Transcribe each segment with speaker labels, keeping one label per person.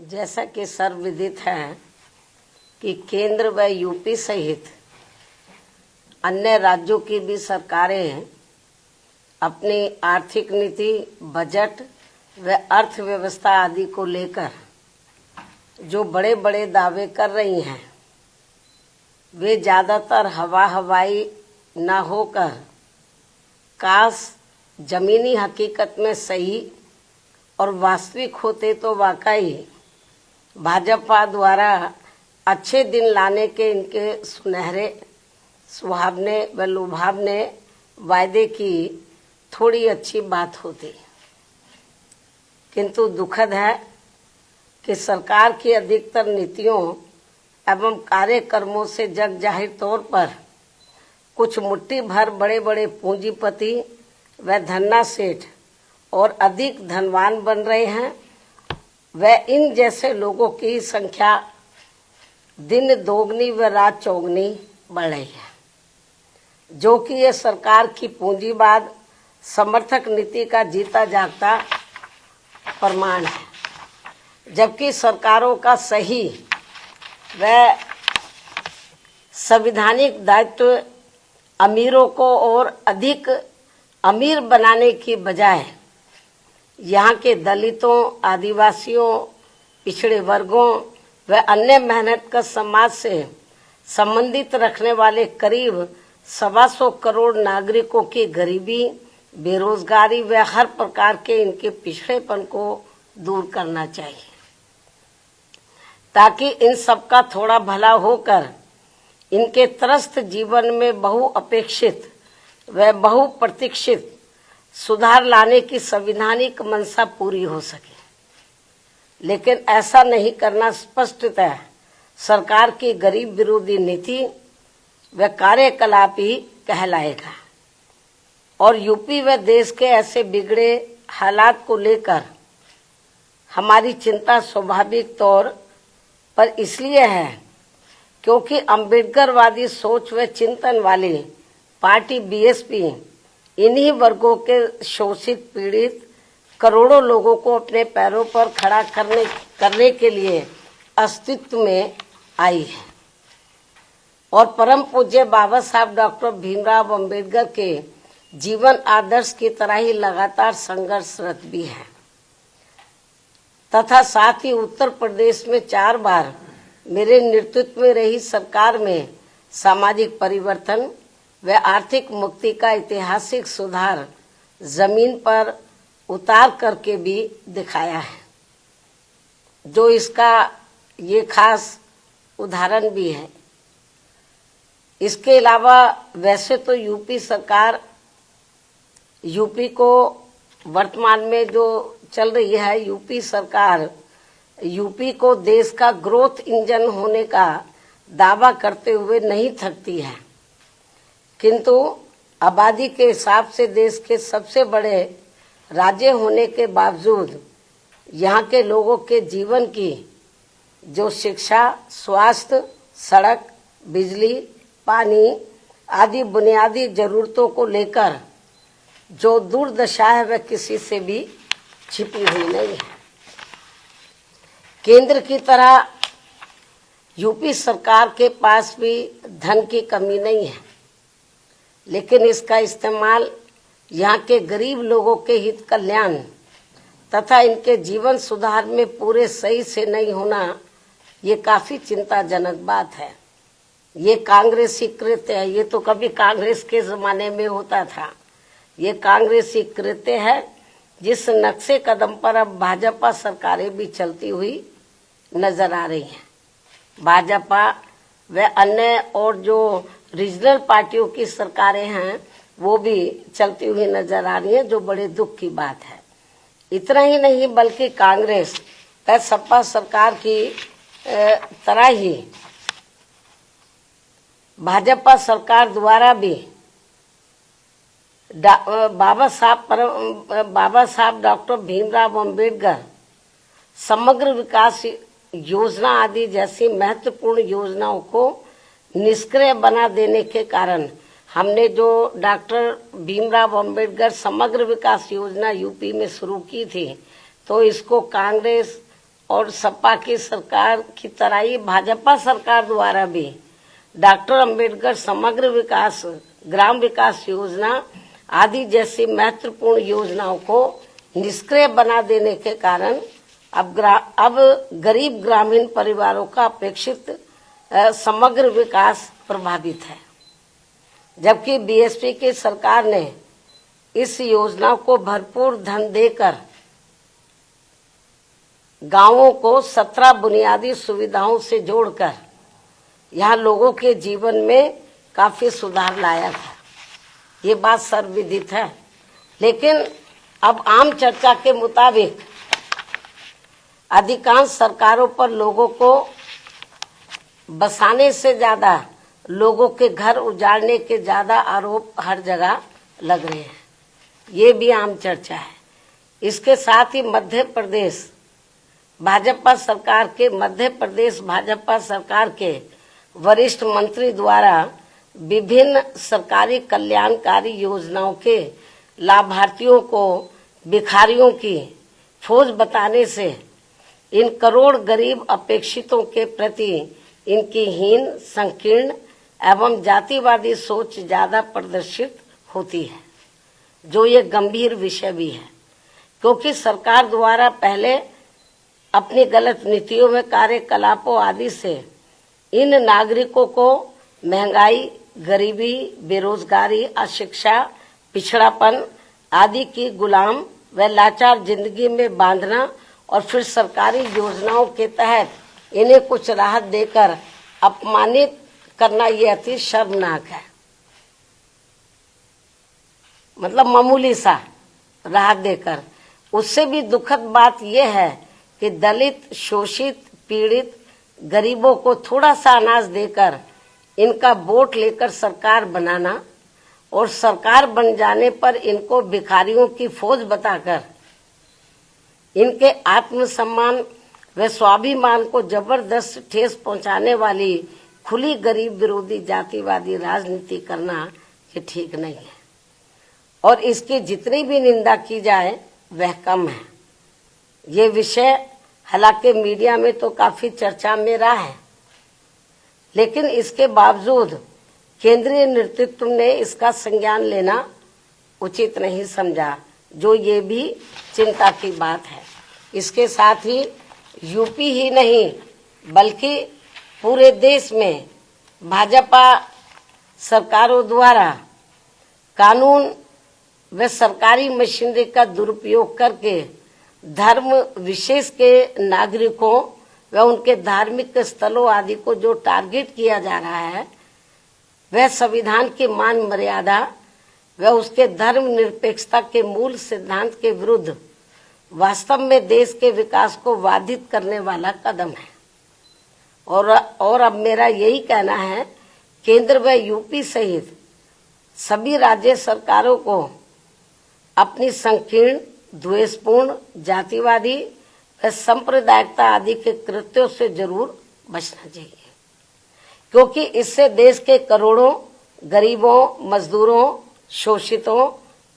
Speaker 1: जैसा कि सर्वविदित है कि केंद्र व यूपी सहित अन्य राज्यों की भी सरकारें अपनी आर्थिक नीति, बजट व अर्थव्यवस्था आदि को लेकर जो बड़े बड़े दावे कर रही हैं, वे ज़्यादातर हवाई न होकर काश जमीनी हकीकत में सही और वास्तविक होते तो वाकई भाजपा द्वारा अच्छे दिन लाने के इनके सुनहरे सुहावने व लुभावने वायदे की थोड़ी अच्छी बात होती। किंतु दुखद है कि सरकार की अधिकतर नीतियों एवं कार्यक्रमों से जग जाहिर तौर पर कुछ मुट्ठी भर बड़े बड़े पूंजीपति व धन्ना सेठ और अधिक धनवान बन रहे हैं व इन जैसे लोगों की संख्या दिन दोगुनी व रात चौगुनी बढ़ रही है, जो कि ये सरकार की पूंजीवाद समर्थक नीति का जीता जागता प्रमाण है। जबकि सरकारों का सही व संवैधानिक दायित्व अमीरों को और अधिक अमीर बनाने की बजाय यहाँ के दलितों, आदिवासियों, पिछड़े वर्गों व अन्य मेहनतकश समाज से संबंधित रखने वाले करीब 125 करोड़ नागरिकों की गरीबी, बेरोजगारी व हर प्रकार के इनके पिछड़ेपन को दूर करना चाहिए, ताकि इन सबका थोड़ा भला होकर इनके त्रस्त जीवन में बहुअपेक्षित व बहुप्रतीक्षित सुधार लाने की संवैधानिक मंशा पूरी हो सके। लेकिन ऐसा नहीं करना स्पष्टतः सरकार की गरीब विरोधी नीति व कार्यकलाप ही कहलाएगा। और यूपी व देश के ऐसे बिगड़े हालात को लेकर हमारी चिंता स्वाभाविक तौर पर इसलिए है क्योंकि अम्बेडकरवादी सोच व चिंतन वाली पार्टी बीएसपी इन्हीं वर्गों के शोषित पीड़ित करोड़ों लोगों को अपने पैरों पर खड़ा करने के लिए अस्तित्व में आई है और परम पूज्य बाबा साहब डॉक्टर भीमराव अम्बेडकर के जीवन आदर्श की तरह ही लगातार संघर्षरत भी है तथा साथ ही उत्तर प्रदेश में 4 बार मेरे नेतृत्व में रही सरकार में सामाजिक परिवर्तन व आर्थिक मुक्ति का ऐतिहासिक सुधार जमीन पर उतार करके भी दिखाया है, जो इसका ये खास उदाहरण भी है। इसके अलावा वैसे तो यूपी को वर्तमान में जो चल रही है यूपी सरकार, यूपी को देश का ग्रोथ इंजन होने का दावा करते हुए नहीं थकती है, किंतु आबादी के हिसाब से देश के सबसे बड़े राज्य होने के बावजूद यहाँ के लोगों के जीवन की जो शिक्षा, स्वास्थ्य, सड़क, बिजली, पानी आदि बुनियादी जरूरतों को लेकर जो दुर्दशा है वह किसी से भी छिपी हुई नहीं है। केंद्र की तरह यूपी सरकार के पास भी धन की कमी नहीं है, लेकिन इसका इस्तेमाल यहाँ के गरीब लोगों के हित कल्याण तथा इनके जीवन सुधार में पूरे सही से नहीं होना, ये काफी चिंताजनक बात है। ये कांग्रेसी कृत्य है, ये तो कभी कांग्रेस के जमाने में होता था। ये कांग्रेसी कृत्य है जिस नक्शे कदम पर अब भाजपा सरकारें भी चलती हुई नजर आ रही हैं। भाजपा व अन्य और जो रीजनल पार्टियों की सरकारें हैं वो भी चलती हुई नजर आ रही है, जो बड़े दुख की बात है। इतना ही नहीं बल्कि कांग्रेस व सपा सरकार की तरह ही भाजपा सरकार द्वारा भी बाबा साहब डॉक्टर भीमराव अम्बेडकर समग्र विकास योजना आदि जैसी महत्वपूर्ण योजनाओं को निष्क्रिय बना देने के कारण हमने जो डॉक्टर भीमराव अम्बेडकर समग्र विकास योजना यूपी में शुरू की थी, तो इसको कांग्रेस और सपा की सरकार की तरह ही भाजपा सरकार द्वारा भी डॉक्टर अंबेडकर समग्र विकास, ग्राम विकास योजना आदि जैसी महत्वपूर्ण योजनाओं को निष्क्रिय बना देने के कारण अब गरीब ग्रामीण परिवारों का अपेक्षित समग्र विकास प्रभावित है। जबकि बीएसपी की सरकार ने इस योजना को भरपूर धन देकर गांवों को 17 बुनियादी सुविधाओं से जोड़कर यहाँ लोगों के जीवन में काफी सुधार लाया था। ये बात सर्वविदित है। लेकिन अब आम चर्चा के मुताबिक अधिकांश सरकारों पर लोगों को बसाने से ज्यादा लोगों के घर उजाड़ने के ज्यादा आरोप हर जगह लग रहे हैं। ये भी आम चर्चा है। इसके साथ ही मध्य प्रदेश भाजपा सरकार के वरिष्ठ मंत्री द्वारा विभिन्न सरकारी कल्याणकारी योजनाओं के लाभार्थियों को भिखारियों की फौज बताने से इन करोड़ गरीब अपेक्षितों के प्रति इनकी हीन, संकीर्ण एवं जातिवादी सोच ज्यादा प्रदर्शित होती है, जो ये गंभीर विषय भी है। क्योंकि सरकार द्वारा पहले अपनी गलत नीतियों में कार्यकलापों आदि से इन नागरिकों को महंगाई, गरीबी, बेरोजगारी, अशिक्षा, पिछड़ापन आदि की गुलाम व लाचार जिंदगी में बांधना और फिर सरकारी योजनाओं के तहत इन्हें कुछ राहत देकर अपमानित करना ये अति शर्मनाक है। मतलब मामूली सा राहत देकर। उससे भी दुखद बात यह है कि दलित, शोषित, पीड़ित गरीबों को थोड़ा सा अनाज देकर इनका वोट लेकर सरकार बनाना और सरकार बन जाने पर इनको भिखारियों की फौज बताकर इनके आत्मसम्मान व स्वाभिमान को जबरदस्त ठेस पहुंचाने वाली खुली गरीब विरोधी जातिवादी राजनीति करना ये ठीक नहीं है। और इसकी जितनी भी निंदा की जाए वह कम है। ये विषय हालांकि मीडिया में तो काफी चर्चा में रहा है, लेकिन इसके बावजूद केंद्रीय नेतृत्व ने इसका संज्ञान लेना उचित नहीं समझा, जो ये भी चिंता की बात है। इसके साथ ही यूपी ही नहीं बल्कि पूरे देश में भाजपा सरकारों द्वारा कानून व सरकारी मशीनरी का दुरुपयोग करके धर्म विशेष के नागरिकों व उनके धार्मिक स्थलों आदि को जो टारगेट किया जा रहा है, वह संविधान की मान मर्यादा व उसके धर्म निरपेक्षता के मूल सिद्धांत के विरुद्ध वास्तव में देश के विकास को बाधित करने वाला कदम है। और अब मेरा यही कहना है, केंद्र व यूपी सहित सभी राज्य सरकारों को अपनी संकीर्ण, द्वेषपूर्ण, जातिवादी व सांप्रदायिकता आदि के कृत्यों से जरूर बचना चाहिए, क्योंकि इससे देश के करोड़ों गरीबों, मजदूरों, शोषितों,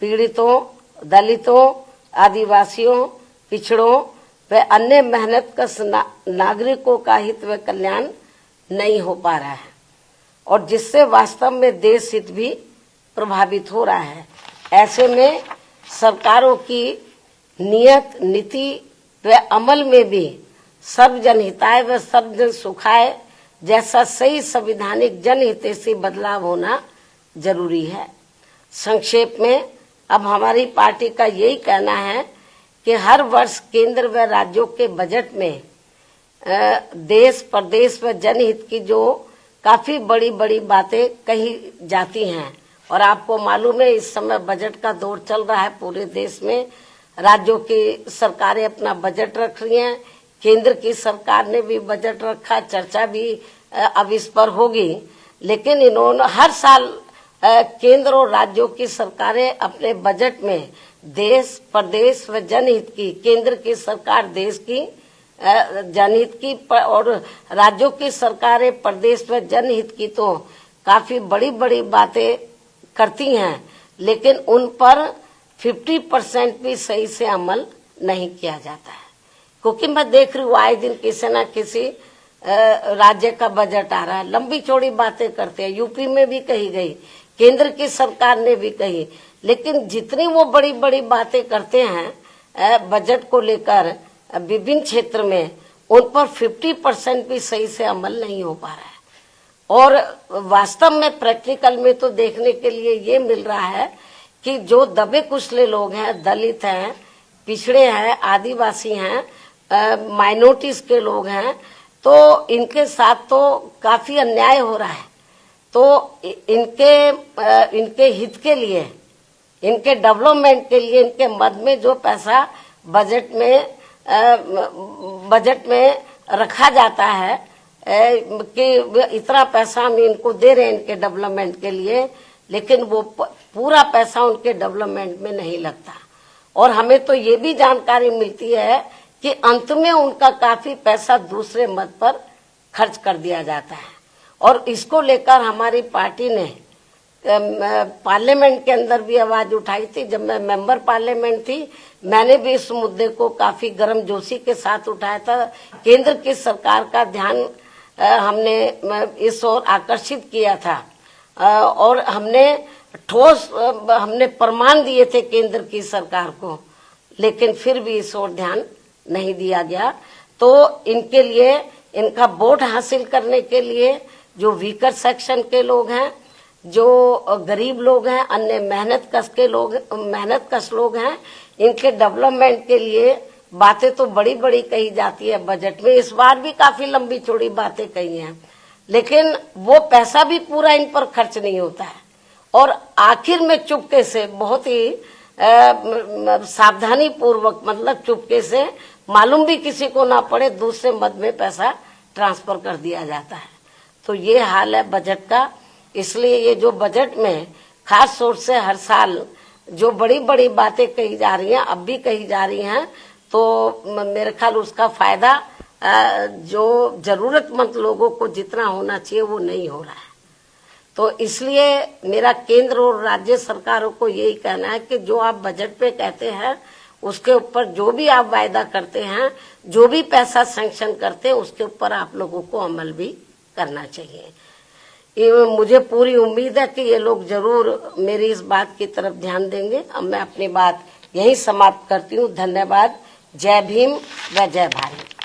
Speaker 1: पीड़ितों, दलितों, आदिवासियों, पिछड़ों व अन्य मेहनतकश नागरिकों का हित व कल्याण नहीं हो पा रहा है, और जिससे वास्तव में देश हित भी प्रभावित हो रहा है। ऐसे में सरकारों की नियत, नीति व अमल में भी सर्वजन हिताय व सर्वजन सुखाय जैसा सही संवैधानिक जनहितैषी बदलाव होना जरूरी है। संक्षेप में अब हमारी पार्टी का यही कहना है कि हर वर्ष केंद्र व राज्यों के बजट में देश, प्रदेश व जनहित की जो काफी बड़ी बड़ी बातें कही जाती हैं, और आपको मालूम है इस समय बजट का दौर चल रहा है पूरे देश में। राज्यों की सरकारें अपना बजट रख रही हैं, केंद्र की सरकार ने भी बजट रखा, चर्चा भी अब इस पर होगी। लेकिन इन्होंने हर साल केंद्र और राज्यों की सरकारें अपने बजट में देश, प्रदेश व जनहित की, केंद्र की सरकार देश की जनहित की और राज्यों की सरकारें प्रदेश व जनहित की तो काफी बड़ी बड़ी बातें करती हैं, लेकिन उन पर 50% भी सही से अमल नहीं किया जाता है। क्योंकि मैं देख रही हूँ आए दिन किसी न किसी राज्य का बजट आ रहा है, लंबी चौड़ी बातें करते हैं। यूपी में भी कही गई, केंद्र की सरकार ने भी कही, लेकिन जितनी वो बड़ी बड़ी बातें करते हैं बजट को लेकर विभिन्न क्षेत्र में, उन पर 50% भी सही से अमल नहीं हो पा रहा है। और वास्तव में प्रैक्टिकल में तो देखने के लिए ये मिल रहा है कि जो दबे कुचले लोग हैं, दलित हैं, पिछड़े हैं, आदिवासी हैं, माइनॉरिटीज के लोग हैं, तो इनके साथ तो काफी अन्याय हो रहा है। तो इनके हित के लिए, इनके डेवलपमेंट के लिए, इनके मद में जो पैसा बजट में रखा जाता है कि इतना पैसा हम इनको दे रहे हैं इनके डेवलपमेंट के लिए, लेकिन वो पूरा पैसा उनके डेवलपमेंट में नहीं लगता। और हमें तो ये भी जानकारी मिलती है कि अंत में उनका काफी पैसा दूसरे मद पर खर्च कर दिया जाता है। और इसको लेकर हमारी पार्टी ने पार्लियामेंट के अंदर भी आवाज उठाई थी। जब मैं मेंबर पार्लियामेंट थी, मैंने भी इस मुद्दे को काफी गर्मजोशी के साथ उठाया था। केंद्र की सरकार का ध्यान हमने इस ओर आकर्षित किया था और हमने प्रमाण दिए थे केंद्र की सरकार को, लेकिन फिर भी इस ओर ध्यान नहीं दिया गया। तो इनके लिए, इनका वोट हासिल करने के लिए जो वीकर सेक्शन के लोग हैं, जो गरीब लोग हैं, अन्य मेहनत कश लोग हैं, इनके डेवलपमेंट के लिए बातें तो बड़ी बड़ी कही जाती है बजट में। इस बार भी काफी लंबी चौड़ी बातें कही हैं, लेकिन वो पैसा भी पूरा इन पर खर्च नहीं होता है। और आखिर में चुपके से, बहुत ही सावधानी पूर्वक, मतलब चुपके से, मालूम भी किसी को ना पड़े, दूसरे मद में पैसा ट्रांसफर कर दिया जाता है। तो ये हाल है बजट का। इसलिए ये जो बजट में खास तौर से हर साल जो बड़ी बड़ी बातें कही जा रही हैं, अब भी कही जा रही हैं, तो मेरे ख्याल उसका फायदा जो जरूरतमंद लोगों को जितना होना चाहिए वो नहीं हो रहा है। तो इसलिए मेरा केंद्र और राज्य सरकारों को यही कहना है कि जो आप बजट पे कहते हैं, उसके ऊपर जो भी आप वायदा करते हैं, जो भी पैसा सैंक्शन करते हैं, उसके ऊपर आप लोगों को अमल भी करना चाहिए। मुझे पूरी उम्मीद है कि ये लोग जरूर मेरी इस बात की तरफ ध्यान देंगे। अब मैं अपनी बात यही समाप्त करती हूँ। धन्यवाद। जय भीम व जय भारत।